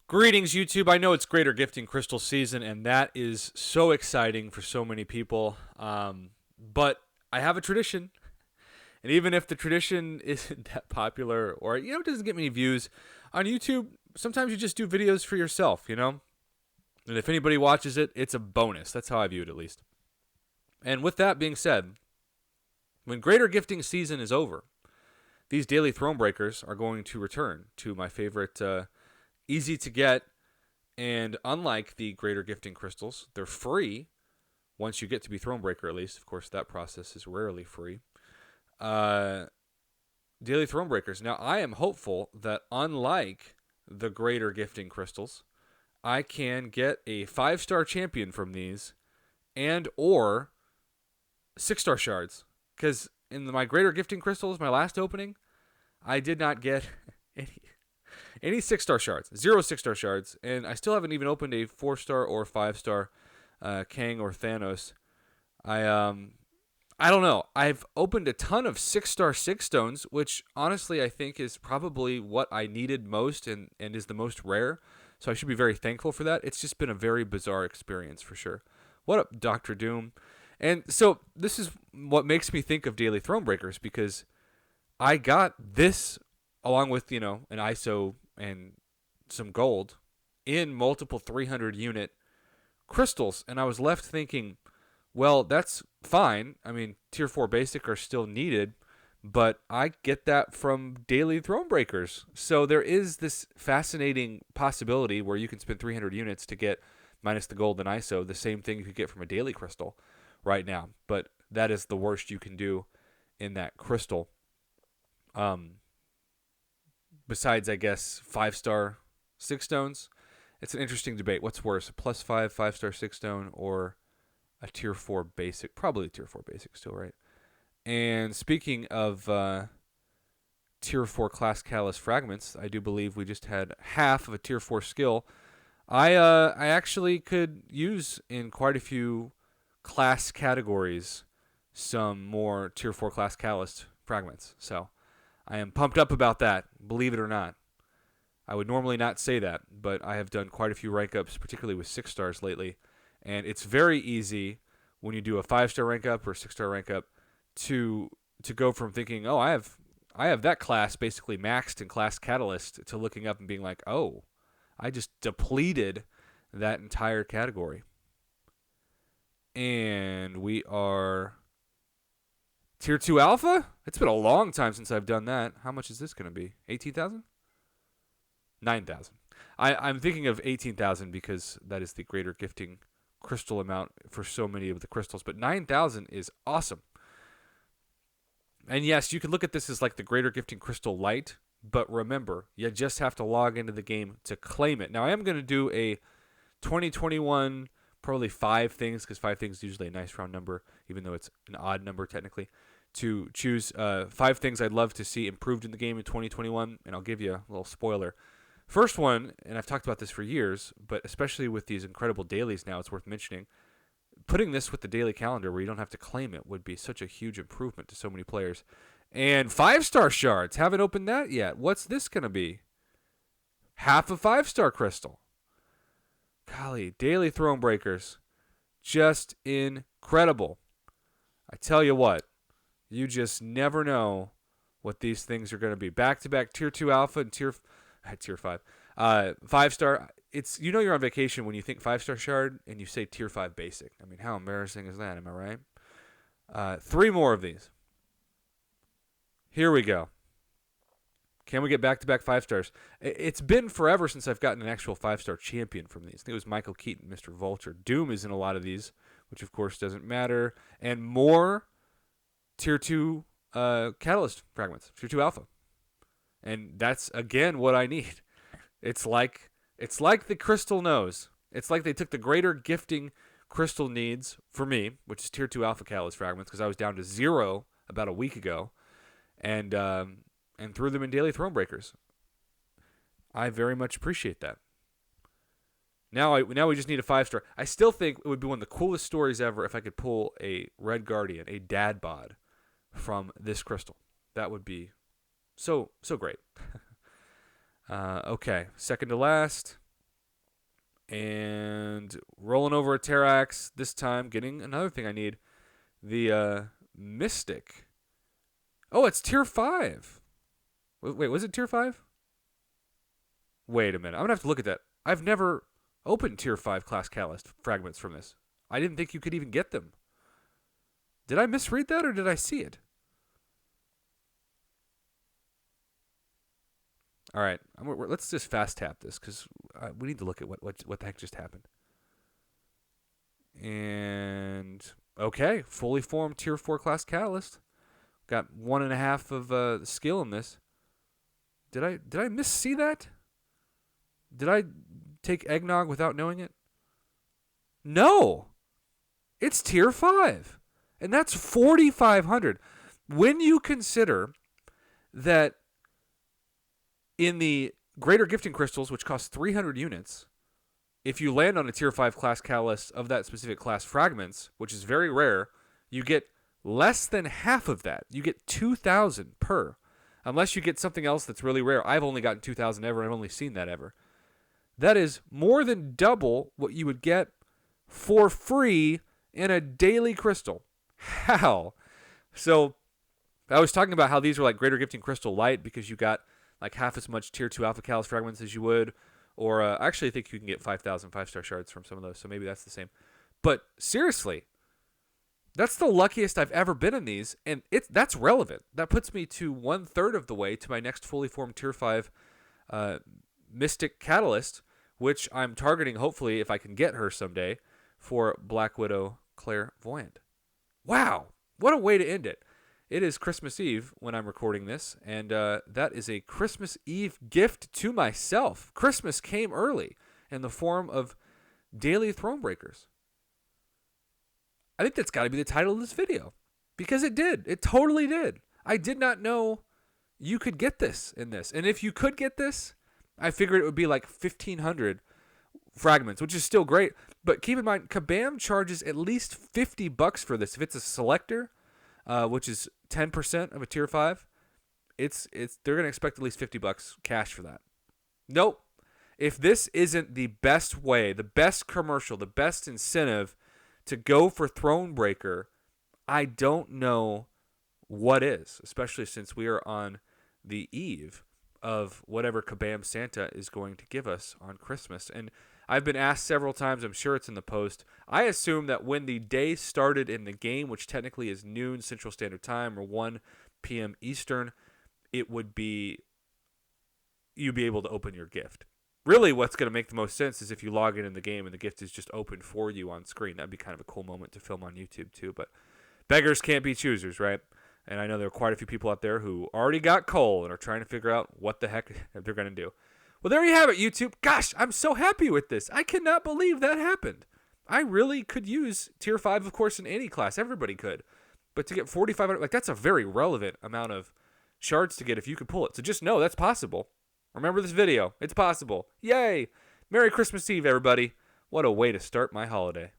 Greetings, YouTube. I know it's Greater Gifting Crystal season, and that is so exciting for so many people. But I have a tradition, and even if the tradition isn't that popular or doesn't get many views on YouTube, sometimes you just do videos for yourself, And if anybody watches it, it's a bonus. That's how I view it, at least. And with that being said, when Greater Gifting season is over, these daily Thronebreakers are going to return to my favorite. Easy to get, and unlike the Greater Gifting Crystals, they're free once you get to be Thronebreaker, at least. Of course, that process is rarely free. Daily Thronebreakers. Now, I am hopeful that unlike the Greater Gifting Crystals, I can get a 5-star champion from these and or 6-star shards. Because in my Greater Gifting Crystals, my last opening, I did not get any 6-star shards, 0 6-star shards, and I still haven't even opened a 4-star or 5-star Kang or Thanos. I don't know. I've opened a ton of 6-star 6-stones, which honestly I think is probably what I needed most and is the most rare. So I should be very thankful for that. It's just been a very bizarre experience for sure. What up, Dr. Doom? And so this is what makes me think of Daily Thronebreakers, because I got this along with, an ISO and some gold in multiple 300 unit crystals. And I was left thinking, well, that's fine. I mean, tier 4 basic are still needed, but I get that from daily Thronebreakers. So there is this fascinating possibility where you can spend 300 units to get, minus the gold and ISO, the same thing you could get from a daily crystal right now. But that is the worst you can do in that crystal. Besides, I guess, 5-star 6-stones, it's an interesting debate. What's worse, a +5 5-star 6-stone or a tier 4 basic? Probably a tier 4 basic still, right? And speaking of tier 4 class catalyst fragments, I do believe we just had half of a tier 4 skill. I actually could use in quite a few class categories some more tier 4 class catalyst fragments. So I am pumped up about that, believe it or not. I would normally not say that, but I have done quite a few rank ups, particularly with 6 stars lately. And it's very easy when you do a 5-star rank up or 6-star rank up to go from thinking, oh, I have that class basically maxed in class catalyst, to looking up and being like, oh, I just depleted that entire category. And we are Tier 2 Alpha? It's been a long time since I've done that. How much is this going to be? 18,000? 9,000. I'm thinking of 18,000 because that is the Greater Gifting Crystal amount for so many of the crystals. But 9,000 is awesome. And yes, you can look at this as like the Greater Gifting Crystal Lite. But remember, you just have to log into the game to claim it. Now, I am going to do a 2021, probably 5 things, because 5 things is usually a nice round number, even though it's an odd number technically, to choose 5 things I'd love to see improved in the game in 2021, and I'll give you a little spoiler. First one, and I've talked about this for years, but especially with these incredible dailies now, it's worth mentioning, putting this with the daily calendar where you don't have to claim it would be such a huge improvement to so many players. And 5-star shards, haven't opened that yet. What's this going to be? Half a 5-star crystal. Golly, daily Thronebreakers, just incredible. I tell you what, you just never know what these things are going to be. Back-to-back Tier 2 Alpha and Tier 5. 5-star, it's, you're on vacation when you think 5-star shard and you say Tier 5 basic. I mean, how embarrassing is that, am I right? 3 more of these. Here we go. Can we get back-to-back 5-stars? It's been forever since I've gotten an actual 5-star champion from these. I think it was Michael Keaton, Mr. Vulture. Doom is in a lot of these, which of course doesn't matter. And more Tier 2 Catalyst fragments, Tier 2 Alpha. And that's, again, what I need. It's like the crystal knows. It's like they took the Greater Gifting crystal needs for me, which is Tier 2 Alpha Catalyst fragments, because I was down to 0 about a week ago, and threw them in daily Thronebreakers. I very much appreciate that. Now we just need a 5-star. I still think it would be one of the coolest stories ever if I could pull a Red Guardian, a dad bod, from this crystal. That would be so great. Okay, second to last. And rolling over a Terrax, this time getting another thing I need. The Mystic. Oh, it's tier 5. Wait, was it tier 5? Wait a minute. I'm going to have to look at that. I've never opened tier 5 class catalyst fragments from this. I didn't think you could even get them. Did I misread that or did I see it? All right, let's just fast tap this because we need to look at what the heck just happened. And okay, fully formed tier 4 class catalyst. Got 1.5 of skill in this. Did I missee that? Did I take eggnog without knowing it? No, it's tier 5, and that's 4,500. When you consider that in the greater gifting crystals, which cost 300 units, if you land on a tier 5 class catalyst of that specific class fragments, which is very rare, you get less than half of that. You get 2,000 per. Unless you get something else that's really rare. I've only gotten 2,000 ever, and I've only seen that ever. That is more than double what you would get for free in a daily crystal. How? So I was talking about how these are like greater gifting crystal light because you got like half as much tier 2 alpha catalyst fragments as you would. Or actually, I think you can get 5,000 5-star shards from some of those, so maybe that's the same. But seriously, that's the luckiest I've ever been in these, and that's relevant. That puts me to 1/3 of the way to my next fully formed tier 5 Mystic Catalyst, which I'm targeting, hopefully, if I can get her someday, for Black Widow Clairvoyant. Wow, what a way to end it. It is Christmas Eve when I'm recording this, and that is a Christmas Eve gift to myself. Christmas came early in the form of daily Thronebreakers. I think that's got to be the title of this video, because it did. It totally did. I did not know you could get this in this. And if you could get this, I figured it would be like 1,500 fragments, which is still great. But keep in mind, Kabam charges at least $50 for this. If it's a selector, which is 10% of a tier 5, they're gonna expect at least $50 cash for that. Nope. If this isn't the best way, the best commercial, the best incentive to go for Thronebreaker, I don't know what is. Especially since we are on the eve of whatever Kabam Santa is going to give us on Christmas. And I've been asked several times, I'm sure it's in the post, I assume that when the day started in the game, which technically is noon Central Standard Time or 1 p.m. Eastern, you'd be able to open your gift. Really, what's going to make the most sense is if you log in the game and the gift is just open for you on screen. That'd be kind of a cool moment to film on YouTube too. But beggars can't be choosers, right? And I know there are quite a few people out there who already got coal and are trying to figure out what the heck they're going to do. Well, there you have it, YouTube. Gosh, I'm so happy with this. I cannot believe that happened. I really could use tier 5, of course, in any class. Everybody could. But to get 4,500, like, that's a very relevant amount of shards to get if you could pull it. So just know that's possible. Remember this video. It's possible. Yay! Merry Christmas Eve, everybody. What a way to start my holiday.